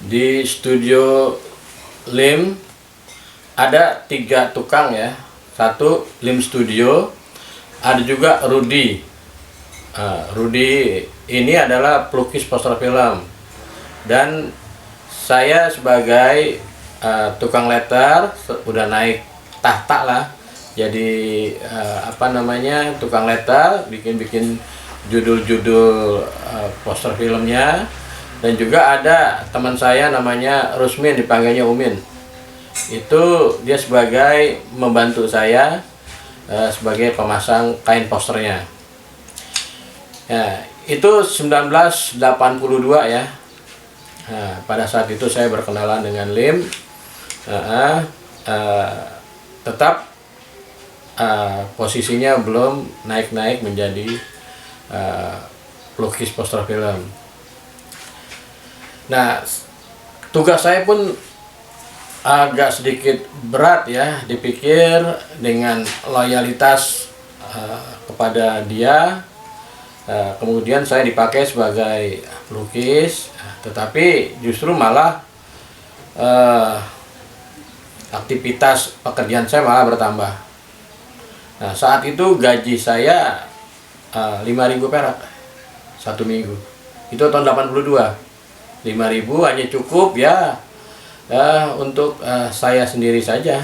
Di studio Lim ada 3 tukang ya. Satu Lim Studio, ada juga Rudy. Rudy ini adalah pelukis poster film, dan saya sebagai tukang letter udah naik tahta lah, jadi tukang letter, bikin judul-judul poster filmnya. Dan juga ada teman saya namanya Rusmin, dipanggilnya Umin. Itu dia sebagai membantu saya sebagai pemasang kain posternya. Ya, itu 1982 ya. Nah, pada saat itu saya berkenalan dengan Lim. Tetap posisinya belum naik-naik menjadi pelukis poster film. Nah, tugas saya pun agak sedikit berat ya, dipikir dengan loyalitas kepada dia. Kemudian saya dipakai sebagai pelukis, tetapi justru malah aktivitas pekerjaan saya malah bertambah. Nah, saat itu gaji saya 5.000 perak 1 minggu. Itu tahun 82. 5.000 hanya cukup ya untuk saya sendiri saja.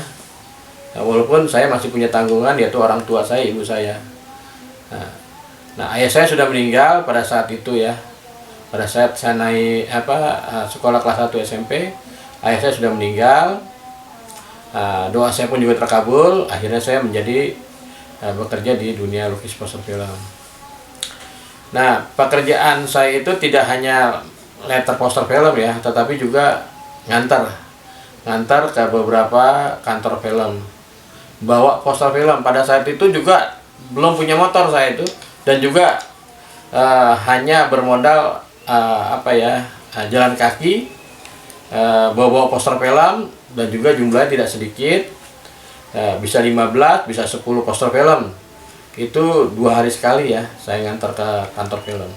Nah, walaupun saya masih punya tanggungan, yaitu orang tua saya, ibu saya. Nah, ayah saya sudah meninggal pada saat itu ya. Pada saat saya naik sekolah kelas 1 SMP, ayah saya sudah meninggal. Doa saya pun juga terkabul. Akhirnya saya menjadi bekerja di dunia lukis poster film. Nah, pekerjaan saya itu tidak hanya letter poster film ya, tetapi juga ngantar ke beberapa kantor film, bawa poster film. Pada saat itu juga belum punya motor saya itu, dan juga hanya bermodal jalan kaki, bawa poster film, dan juga jumlahnya tidak sedikit, bisa 15, bisa 10 poster film. Itu 2 hari sekali ya saya ngantar ke kantor film,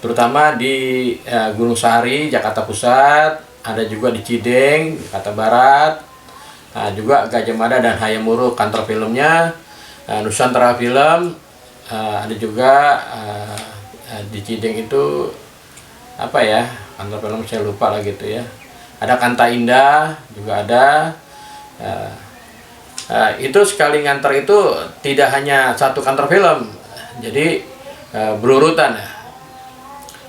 terutama di Gunung Sahari, Jakarta Pusat, ada juga di Cideng, Jakarta Barat, juga Gajah Mada dan Hayamuruk kantor filmnya, Nusantara Film, ada juga di Cideng itu kantor film saya lupa lah gitu ya. Ada Kanta Indah juga ada. Itu sekali ngantar itu tidak hanya satu kantor film, jadi berurutan ya.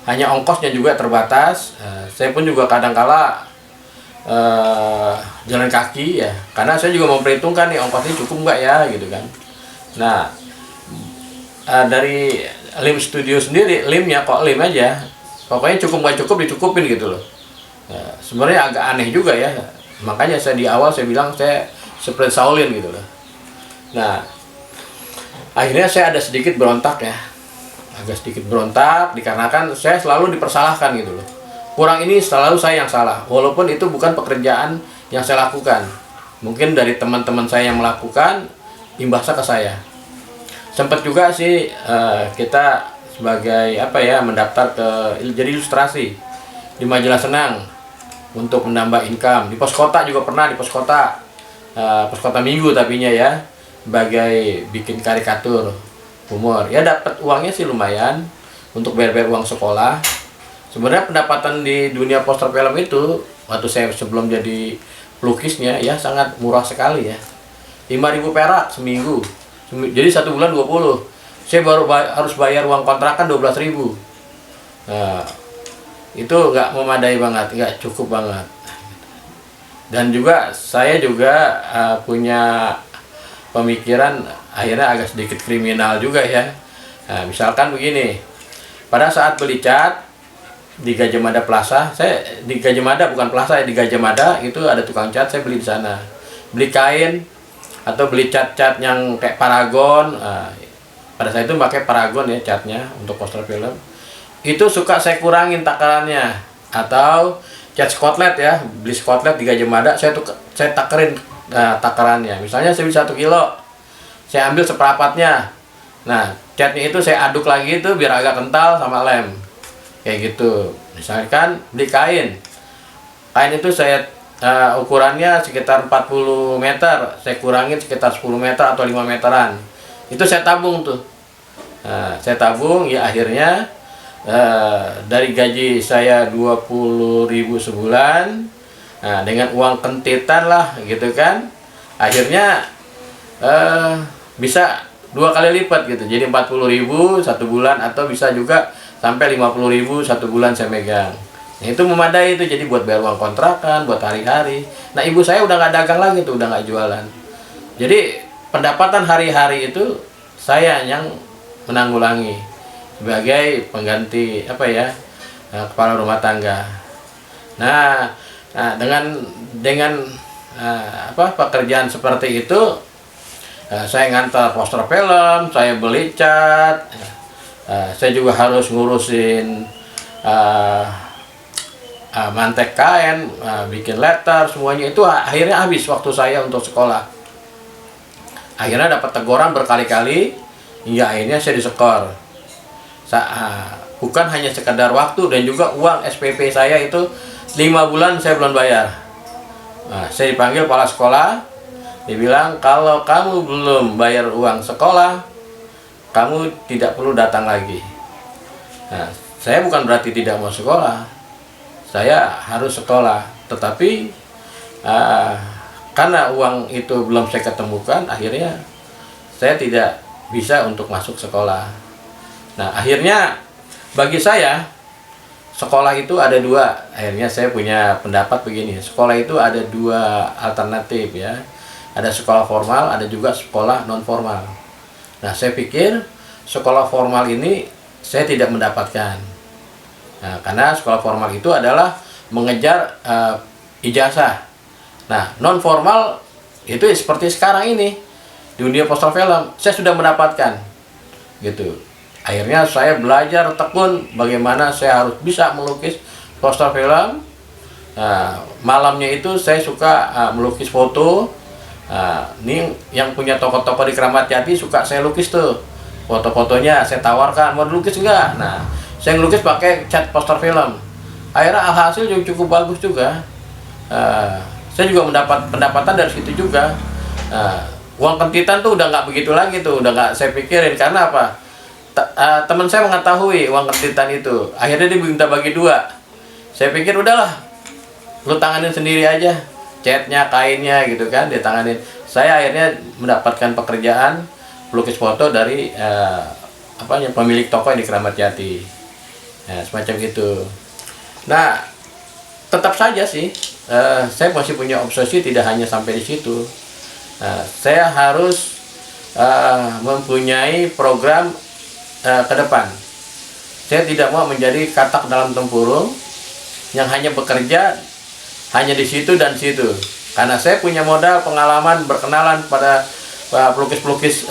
Hanya ongkosnya juga terbatas. Saya pun juga kadang-kala jalan kaki ya, karena saya juga memperhitungkan nih ongkosnya cukup nggak ya gitu kan. Nah, dari Lim Studio sendiri, Limnya kok Lim aja, pokoknya cukup nggak cukup dicukupin gitu loh. Sebenarnya agak aneh juga ya, makanya saya di awal saya bilang saya seperti Shaolin gitu loh. Nah, akhirnya saya ada sedikit berontak ya, agak sedikit berontak dikarenakan saya selalu dipersalahkan gitu loh. Kurang ini selalu saya yang salah, walaupun itu bukan pekerjaan yang saya lakukan. Mungkin dari teman-teman saya yang melakukan, imbasnya ke saya. Sempat juga sih kita sebagai mendaftar ke jadi ilustrasi di majalah Senang untuk menambah income. Di pos kota juga pernah, di pos kota Minggu tapinya ya, sebagai bikin karikatur humor. Ya dapat uangnya sih lumayan untuk bayar uang sekolah. Sebenarnya pendapatan di dunia poster film itu waktu saya sebelum jadi pelukisnya ya sangat murah sekali ya. 5.000 perak seminggu. Jadi 1 bulan 20. Saya baru harus bayar uang kontrakan 12.000. Nah, itu nggak memadai banget, nggak cukup banget. Dan juga saya juga punya pemikiran akhirnya agak sedikit kriminal juga ya. Nah, misalkan begini, pada saat beli cat di Gajah Mada Plaza, saya di Gajah Mada bukan Plaza ya, di Gajah Mada itu ada tukang cat, saya beli di sana. Beli kain atau beli cat-cat yang kayak Paragon, pada saat itu pakai Paragon ya catnya untuk poster film. Itu suka saya kurangin takarannya, atau cat Scotland ya, beli Scotland di Gajah Mada, saya takerin takarannya. Misalnya saya beli 1 kilo, saya ambil seperempatnya. Nah, catnya itu saya aduk lagi itu biar agak kental sama lem. kayak gitu. Misalkan beli kain itu saya ukurannya sekitar 40 meter, saya kurangin sekitar 10 meter atau 5 meteran, itu saya tabung tuh. Saya tabung, ya akhirnya dari gaji saya 20.000 sebulan, dengan uang kentitan lah gitu kan, akhirnya bisa 2 kali lipat gitu, jadi 40.000 satu bulan, atau bisa juga sampai 50.000 satu bulan saya megang. Nah, itu memadai itu, jadi buat bayar uang kontrakan, buat hari-hari. Nah, ibu saya udah nggak dagang lagi tuh, udah nggak jualan. Jadi pendapatan hari-hari itu saya yang menanggulangi sebagai pengganti kepala rumah tangga. Nah, dengan pekerjaan seperti itu, saya ngantar poster film, saya beli cat, saya juga harus ngurusin mantek kain, bikin letter, semuanya itu akhirnya habis waktu saya untuk sekolah. Akhirnya dapat teguran berkali-kali, hingga akhirnya saya disekor. Bukan hanya sekedar waktu, dan juga uang SPP saya itu 5 bulan saya belum bayar. Saya dipanggil kepala sekolah, dibilang kalau kamu belum bayar uang sekolah, kamu tidak perlu datang lagi. Saya bukan berarti tidak mau sekolah, saya harus sekolah, tetapi karena uang itu belum saya ketemukan, akhirnya saya tidak bisa untuk masuk sekolah. Nah, akhirnya bagi saya sekolah itu ada dua. Akhirnya saya punya pendapat begini, sekolah itu ada dua alternatif ya. Ada sekolah formal, ada juga sekolah non formal. Nah, saya pikir sekolah formal ini saya tidak mendapatkan. Nah, karena sekolah formal itu adalah mengejar ijazah. Nah, non formal itu seperti sekarang ini di dunia poster film, saya sudah mendapatkan gitu. Akhirnya saya belajar tekun bagaimana saya harus bisa melukis poster film. Malamnya itu saya suka melukis foto. Ini yang punya toko-toko di Kramat Jati suka saya lukis tuh foto-fotonya, saya tawarkan, mau dilukis enggak? Nah, saya ngelukis pakai cat poster film. Akhirnya hasil juga cukup bagus juga. Saya juga mendapat pendapatan dari situ juga. Uang kentitan tuh udah nggak begitu lagi tuh, udah nggak saya pikirin. Karena apa? Teman saya mengetahui uang kentitan itu, akhirnya dia minta bagi 2. Saya pikir udahlah, lu tanganin sendiri aja, catnya, kainnya gitu kan, dia tanganin. Saya akhirnya mendapatkan pekerjaan pelukis foto dari pemilik toko di Kramat Jati. Semacam itu. Nah, tetap saja sih, saya masih punya obsesi tidak hanya sampai di situ. Saya harus mempunyai program ke depan. Saya tidak mau menjadi katak dalam tempurung yang hanya bekerja hanya di situ dan situ. Karena saya punya modal pengalaman berkenalan pada pelukis-pelukis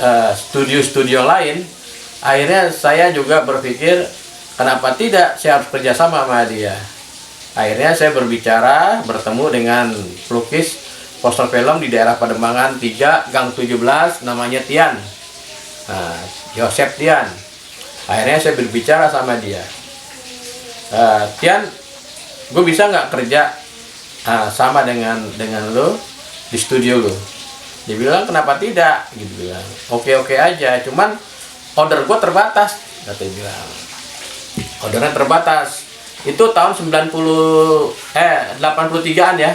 studio-studio lain. Akhirnya saya juga berpikir, kenapa tidak saya harus kerjasama sama dia. Akhirnya saya bertemu dengan pelukis poster film di daerah Pademangan 3 Gang 17, namanya Tian, Yosep Tian. Akhirnya saya berbicara sama dia, Tian, gue bisa nggak kerja sama dengan lo di studio lo? Dia bilang, kenapa tidak? Gitu bilang, oke aja, cuman order gue terbatas, kata dia bilang. Ordernya terbatas. Itu tahun 83-an ya.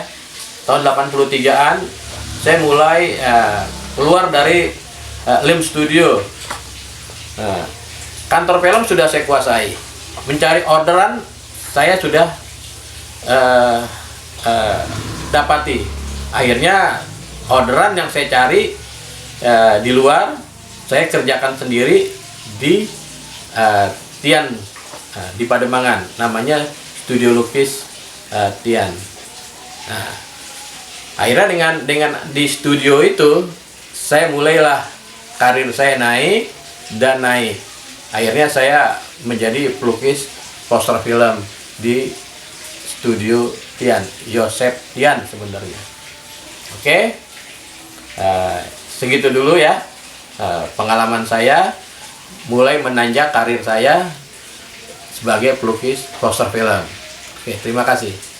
Tahun 83-an saya mulai keluar dari Lim Studio. Kantor film sudah saya kuasai. Mencari orderan saya sudah dapati. Akhirnya orderan yang saya cari di luar, saya kerjakan sendiri di Tian, di Pademangan, namanya Studio Lukis Tian. Akhirnya dengan di studio itu saya mulailah karir saya naik dan naik. Akhirnya saya menjadi pelukis poster film di Studio Tian, Yosep Tian sebenarnya. Oke, segitu dulu ya pengalaman saya mulai menanjak karir saya sebagai pelukis poster film. Oke, terima kasih.